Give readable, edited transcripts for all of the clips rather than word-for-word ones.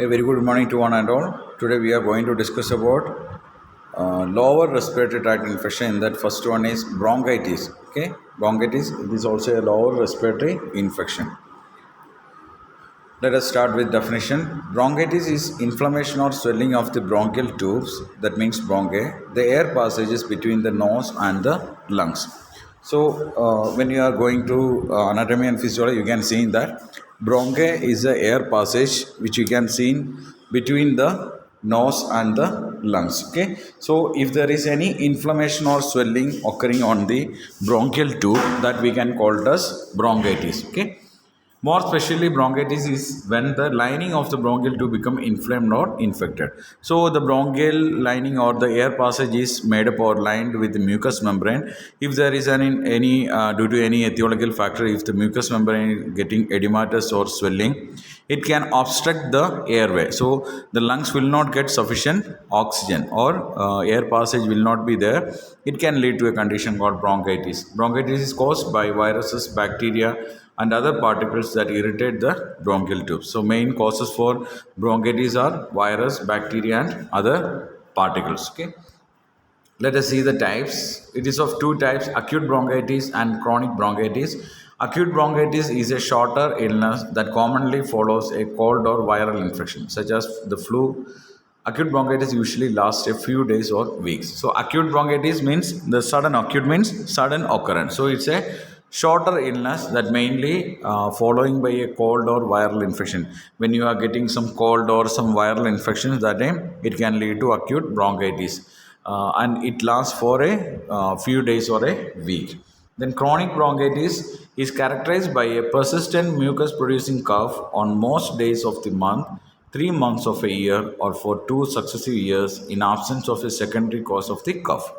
A very good morning to one and all. Today we are going to discuss about lower respiratory tract infection. In that first one is bronchitis. Okay, bronchitis it is also a lower respiratory infection. Let us start with definition. Bronchitis is inflammation or swelling of the bronchial tubes, that means bronchi, the air passages between the nose and the lungs. So, when you are going to anatomy and physiology, you can see that bronchi is the air passage which you can see between the nose and the lungs. Okay, so if there is any inflammation or swelling occurring on the bronchial tube, that we can call it as bronchitis. Okay, more specially, bronchitis is when the lining of the bronchial tube become inflamed or infected. So, the bronchial lining or the air passage is made up or lined with the mucous membrane. If there is any due to any etiological factor, if the mucous membrane is getting edematous or swelling, it can obstruct the airway. So, the lungs will not get sufficient oxygen or air passage will not be there. It can lead to a condition called bronchitis. Bronchitis is caused by viruses, bacteria, and other particles that irritate the bronchial tubes. So, main causes for bronchitis are virus, bacteria, and other particles. Okay. Let us see the types. It is of two types: acute bronchitis and chronic bronchitis. Acute bronchitis is a shorter illness that commonly follows a cold or viral infection, such as the flu. Acute bronchitis usually lasts a few days or weeks. So, acute bronchitis means the sudden acute means sudden occurrence. So, it's a shorter illness that mainly following by a cold or viral infection. When you are getting some cold or some viral infections, that time it can lead to acute bronchitis, and it lasts for a few days or a week. Then chronic bronchitis is characterized by a persistent mucus producing cough on most days of the month, 3 months of a year, or for 2 successive years in absence of a secondary cause of the cough.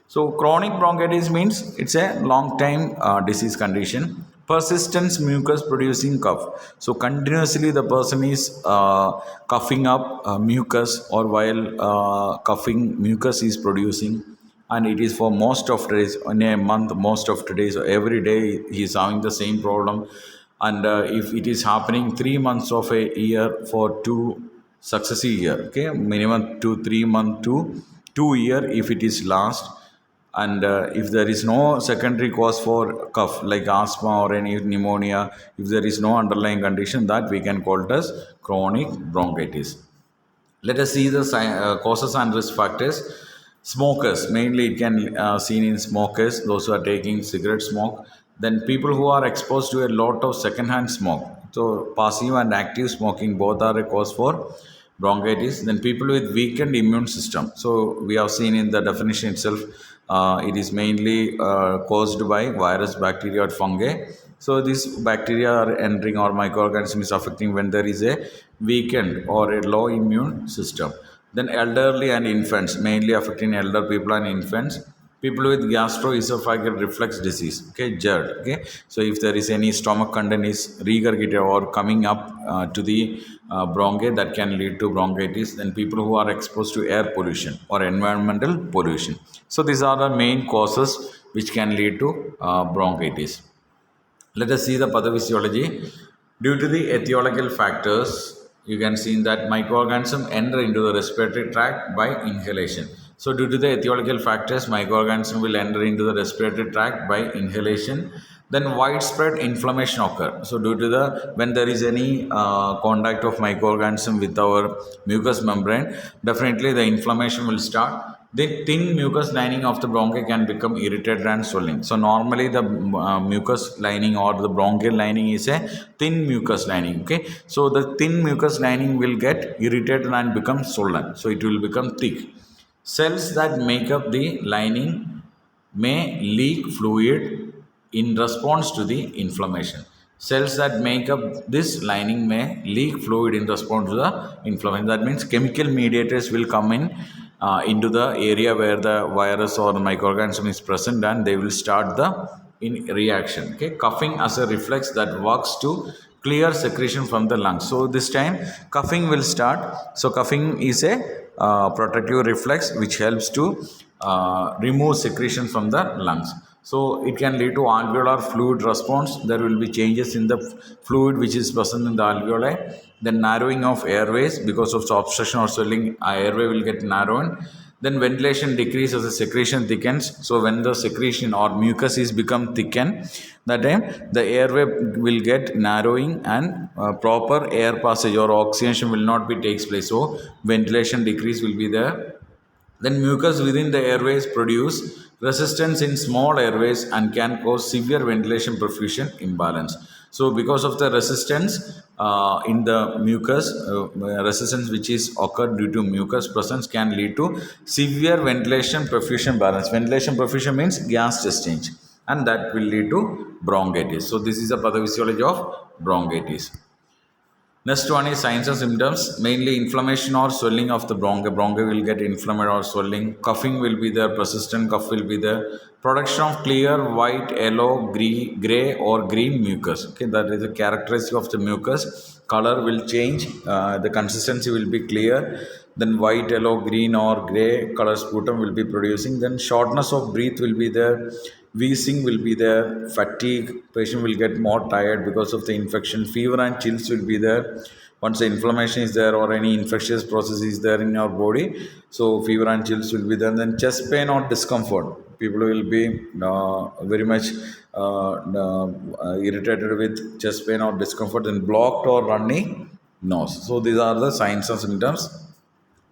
So, chronic bronchitis means it's a long time disease condition. Persistent mucus producing cough. So, continuously the person is coughing up mucus, or while coughing, mucus is producing, and it is for most of days in a month, most of the days, every day he is having the same problem. And if it is happening 3 months of a year for 2 successive year, okay, minimum 2 3 month to 2 year if it is last, and if there is no secondary cause for cough like asthma or any pneumonia, if there is no underlying condition, that we can call it as chronic bronchitis. Let us see the causes and risk factors. Smokers, mainly it can seen in smokers, those who are taking cigarette smoke. Then people who are exposed to a lot of secondhand smoke. So passive and active smoking both are a cause for bronchitis. Then people with weakened immune system. So we have seen in the definition itself, it is mainly caused by virus, bacteria, or fungi. So these bacteria are entering, or microorganism is affecting when there is a weakened or a low immune system. Then elderly and infants, mainly affecting elder people and infants. People with gastroesophageal reflux disease, okay, GERD, okay. So if there is any stomach content is regurgitated or coming up to the bronchi, that can lead to bronchitis. Then people who are exposed to air pollution or environmental pollution. So these are the main causes which can lead to bronchitis. Let us see the pathophysiology. Due to the etiological factors, you can see that microorganisms enter into the respiratory tract by inhalation. So, due to the etiological factors, microorganisms will enter into the respiratory tract by inhalation. Then widespread inflammation occur. So, due to the when there is any contact of microorganism with our mucous membrane, definitely the inflammation will start. The thin mucous lining of the bronchi can become irritated and swelling. So normally the mucous lining or the bronchial lining is a thin mucous lining. Okay, so the thin mucous lining will get irritated and become swollen. So it will become thick. Cells that make up the lining may leak fluid in response to the inflammation. Cells that make up this lining may leak fluid in response to the inflammation. That means chemical mediators will come in into the area where the virus or the microorganism is present, and they will start the in reaction. Okay, coughing as a reflex that works to clear secretion from the lungs. So this time coughing will start. So coughing is a protective reflex which helps to remove secretion from the lungs. So it can lead to alveolar fluid response. There will be changes in the fluid which is present in the alveoli. Then narrowing of airways because of obstruction or swelling, airway will get narrowed. Then ventilation decreases as the secretion thickens. So when the secretion or mucus is become thickened, that time the airway will get narrowing and proper air passage or oxygenation will not be takes place. So ventilation decrease will be there. Then mucus within the airways produce resistance in small airways and can cause severe ventilation perfusion imbalance. So because of the resistance in the mucus, resistance which is occurred due to mucus presence can lead to severe ventilation perfusion balance. Ventilation perfusion means gas exchange, and that will lead to bronchitis. So this is the pathophysiology of bronchitis. Next one is signs and symptoms, mainly inflammation or swelling of the bronchi. Bronchi will get inflamed or swelling. Coughing will be there, persistent cough will be there. Production of clear, white, yellow, gray or green mucus. Okay, that is the characteristic of the mucus. Color will change, the consistency will be clear. Then white, yellow, green or gray color sputum will be producing. Then shortness of breath will be there. Wheezing will be there, fatigue, patient will get more tired because of the infection, fever and chills will be there. Once the inflammation is there or any infectious process is there in your body, so fever and chills will be there. Then chest pain or discomfort, people will be very much irritated with chest pain or discomfort, and blocked or runny nose. So these are the signs and symptoms.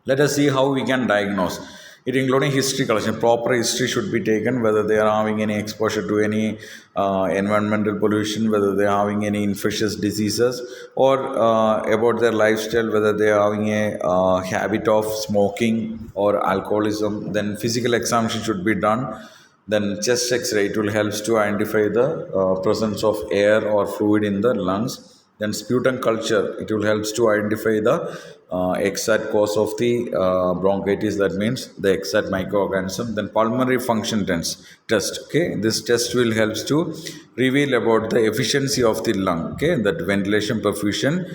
Let us see how we can diagnose it, including history collection. Proper history should be taken, whether they are having any exposure to any environmental pollution, whether they are having any infectious diseases, or about their lifestyle, whether they are having a habit of smoking or alcoholism. Then physical examination should be done. Then chest X-ray, it will helps to identify the presence of air or fluid in the lungs. Then sputum culture, it will helps to identify the exact cause of the bronchitis, that means the exact microorganism. Then pulmonary function test, okay, this test will helps to reveal about the efficiency of the lung, okay, that ventilation perfusion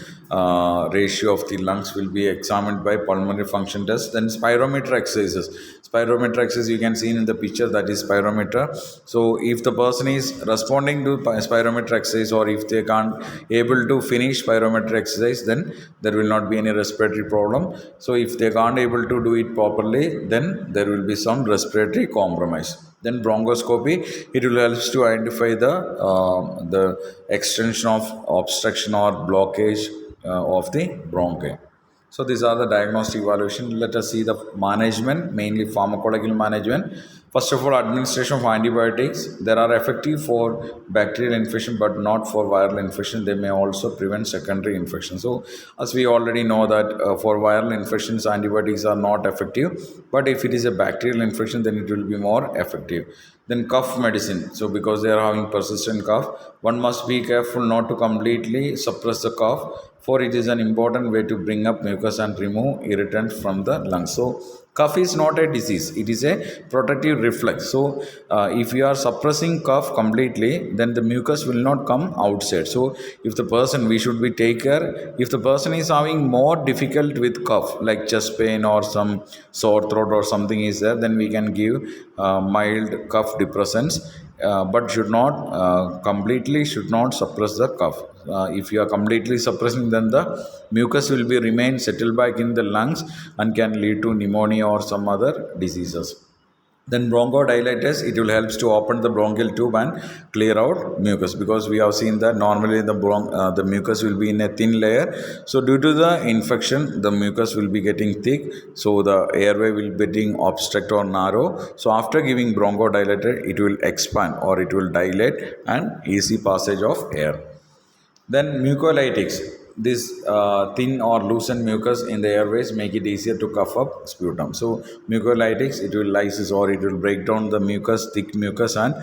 ratio of the lungs will be examined by pulmonary function test. Then spirometer exercises, spirometer exercise you can see in the picture, that is spirometer. So if the person is responding to spirometer exercise, or if they can't able to finish spirometer exercise, then there will not be any respiratory problem. So if they can't able to do it properly, then there will be some respiratory compromise. Then bronchoscopy, it will help to identify the extension of obstruction or blockage of the bronchi. So these are the diagnostic evaluation. Let us see the management, mainly pharmacological management. First of all, administration of antibiotics. They are effective for bacterial infection, but not for viral infection. They may also prevent secondary infection. So as we already know that for viral infections, antibiotics are not effective. But if it is a bacterial infection, then it will be more effective. Then cough medicine. So because they are having persistent cough, one must be careful not to completely suppress the cough, for it is an important way to bring up mucus and remove irritant from the lungs. So cough is not a disease, it is a protective reflex. So if you are suppressing cough completely, then the mucus will not come outside. So if the person, we should be take care, if the person is having more difficult with cough like chest pain or some sore throat or something is there, then we can give mild cough depressants, but should not completely should not suppress the cough. If you are completely suppressing, then the mucus will be remain settled back in the lungs and can lead to pneumonia or some other diseases. Then bronchodilators, it will helps to open the bronchial tube and clear out mucus, because we have seen that normally the mucus will be in a thin layer. So due to the infection, the mucus will be getting thick, so the airway will be getting obstruct or narrow. So after giving bronchodilator, it will expand or it will dilate and easy passage of air. Then mucolytics, this thin or loosened mucus in the airways make it easier to cough up sputum. So mucolytics, it will lysis or it will break down the mucus, thick mucus, and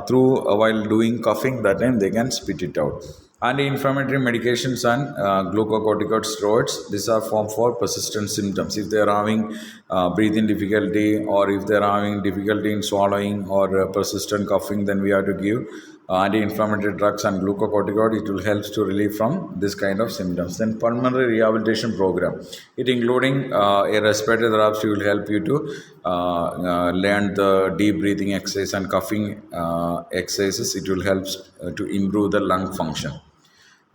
through while doing coughing, that time they can spit it out. Anti-inflammatory medications and glucocorticoid steroids, these are formed for persistent symptoms. If they are having breathing difficulty, or if they are having difficulty in swallowing or persistent coughing, then we have to give anti-inflammatory drugs and glucocorticoid, it will help to relieve from this kind of symptoms. Then pulmonary rehabilitation program, it including a respiratory therapy will help you to learn the deep breathing exercise and coughing exercises. It will help to improve the lung function.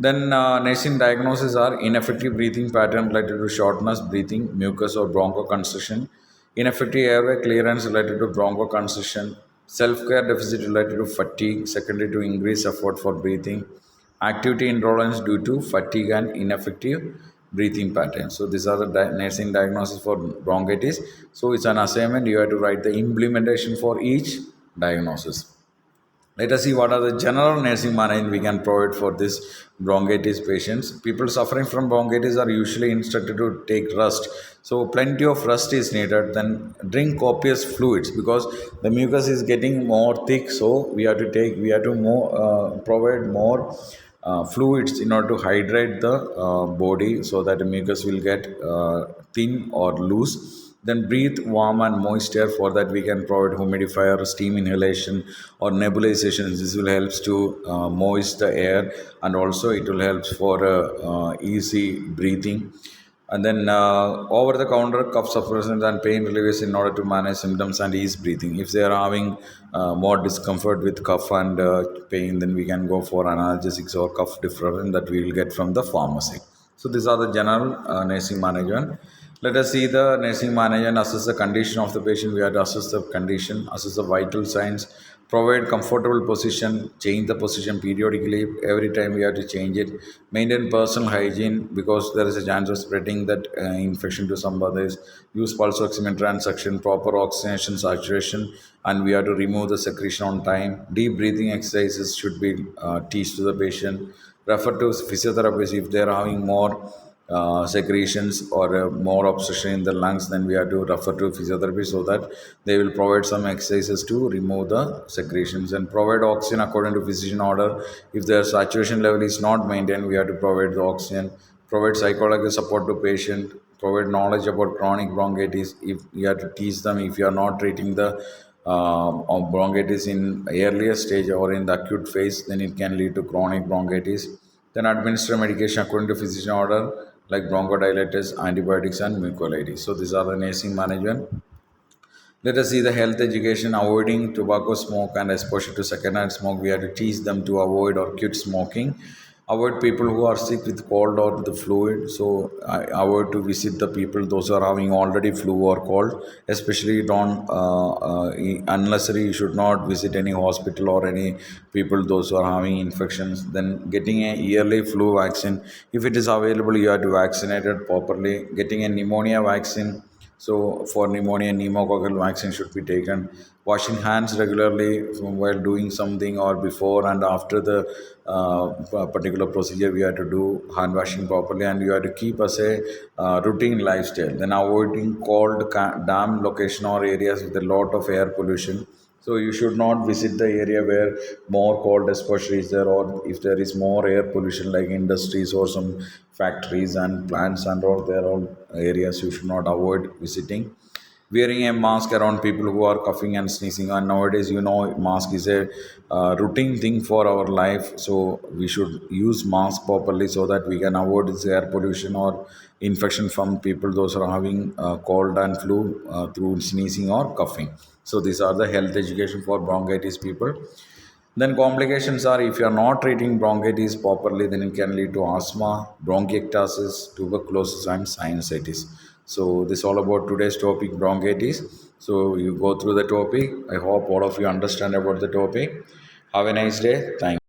Then nursing diagnoses are ineffective breathing pattern related to shortness breathing, mucus or bronchoconstriction, ineffective airway clearance related to bronchoconstriction, self-care deficit related to fatigue, secondary to increased effort for breathing, activity intolerance due to fatigue and ineffective breathing pattern. So these are the nursing diagnosis for bronchitis. So it's an assignment. You have to write the implementation for each diagnosis. Let us see what are the general nursing management we can provide for this bronchitis patients. People suffering from bronchitis are usually instructed to take rest. So plenty of rest is needed. Then drink copious fluids because the mucus is getting more thick. So we have to provide more fluids in order to hydrate the body so that the mucus will get thin or loose. Then breathe warm and moist air. For that we can provide humidifier, steam inhalation or nebulization. This will help to moist the air, and also it will help for easy breathing. And then over the counter cough suppressants and pain relievers in order to manage symptoms and ease breathing. If they are having more discomfort with cough and pain, then we can go for analgesics or cough deferrant that we will get from the pharmacy. So these are the general nursing management. Let us see the nursing management. Assess the condition of the patient. We have to assess the condition, assess the vital signs, provide comfortable position, change the position periodically. Every time we have to change it. Maintain personal hygiene because there is a chance of spreading that infection to some others. Use pulse oximeter and suction, proper oxygenation saturation, and we have to remove the secretion on time. Deep breathing exercises should be teach to the patient. Refer to physiotherapists if they are having more secretions or more obstruction in the lungs, then we have to refer to physiotherapy so that they will provide some exercises to remove the secretions, and provide oxygen according to physician order. If their saturation level is not maintained, we have to provide the oxygen. Provide psychological support to patient. Provide knowledge about chronic bronchitis. If you have to teach them, if you are not treating the bronchitis in earlier stage or in the acute phase, then it can lead to chronic bronchitis. Then administer medication according to physician order like bronchodilators, antibiotics, and mucolytics. So these are the nursing management. Let us see the health education, avoiding tobacco smoke and exposure to secondhand smoke. We have to teach them to avoid or quit smoking. Avoid people who are sick with cold or the flu. So avoid to visit the people those who are having already flu or cold. Especially don't unnecessary. You should not visit any hospital or any people those who are having infections. Then getting a yearly flu vaccine. If it is available, you have to vaccinate it properly. Getting a pneumonia vaccine. So for pneumonia, pneumococcal vaccine should be taken. Washing hands regularly while doing something or before and after the particular procedure, we have to do hand washing properly, and you have to keep as a routine lifestyle. Then avoiding cold, damp location or areas with a lot of air pollution. So you should not visit the area where more cold exposure is there, or if there is more air pollution like industries or some factories and plants and all, there are areas you should not avoid visiting. Wearing a mask around people who are coughing and sneezing, and nowadays mask is a routine thing for our life, so we should use mask properly so that we can avoid this air pollution or infection from people those are having cold and flu through sneezing or coughing. So these are the health education for bronchitis people. Then complications are, if you are not treating bronchitis properly, then it can lead to asthma, bronchiectasis, tuberculosis, and sinusitis. So this is all about today's topic, bronchitis. So you go through the topic. I hope all of you understand about the topic. Have a nice day. Thank you.